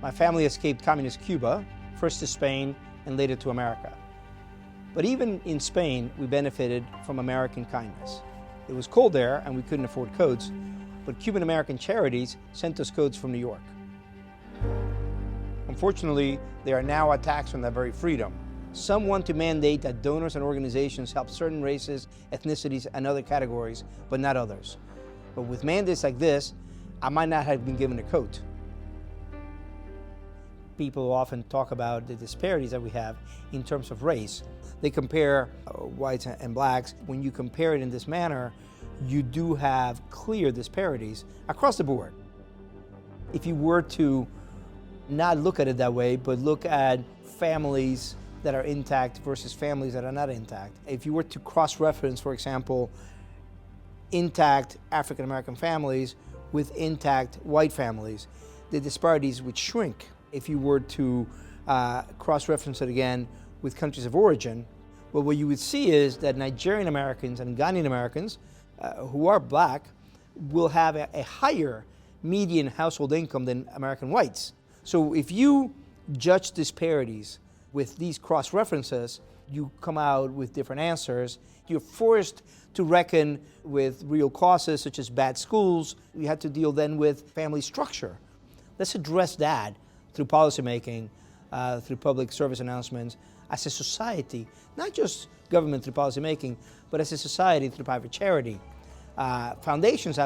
My family escaped communist Cuba, first to Spain and later to America. But even in Spain, we benefited from American kindness. It was cold there and we couldn't afford coats, but Cuban American charities sent us coats from New York. Unfortunately, there are now attacks on that very freedom. Some want to mandate that donors and organizations help certain races, ethnicities, and other categories, but not others. But with mandates like this, I might not have been given a coat. People often talk about the disparities that we have in terms of race. They compare whites and blacks. When you compare it in this manner, you do have clear disparities across the board. If you were to not look at it that way, but look at families that are intact versus families that are not intact. If you were to cross-reference, for example, intact African American families with intact white families, the disparities would shrink. If you were to cross-reference it again with countries of origin, well, what you would see is that Nigerian Americans and Ghanaian Americans who are black will have a higher median household income than American whites. So if you judge disparities with these cross-references, you come out with different answers. You're forced to reckon with real causes such as bad schools. You have to deal then with family structure. Let's address that through policymaking, through public service announcements, as a society, not just government through policymaking, but as a society through private charity. Foundations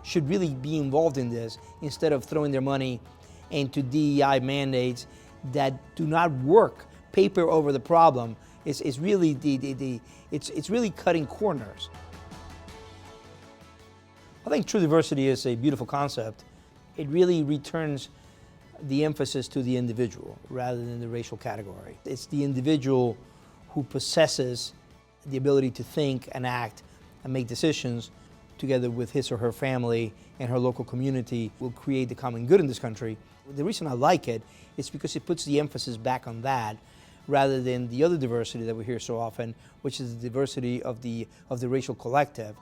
should really be involved in this instead of throwing their money into DEI mandates that do not work. Paper over the problem is really it's really cutting corners. I think true diversity is a beautiful concept. It really returns the emphasis to the individual rather than the racial category. It's the individual who possesses the ability to think and act and make decisions together with his or her family and her local community will create the common good in this country. The reason I like it is because it puts the emphasis back on that rather than the other diversity that we hear so often, which is the diversity of the racial collective.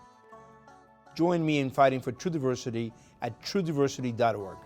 Join me in fighting for true diversity at truediversity.org.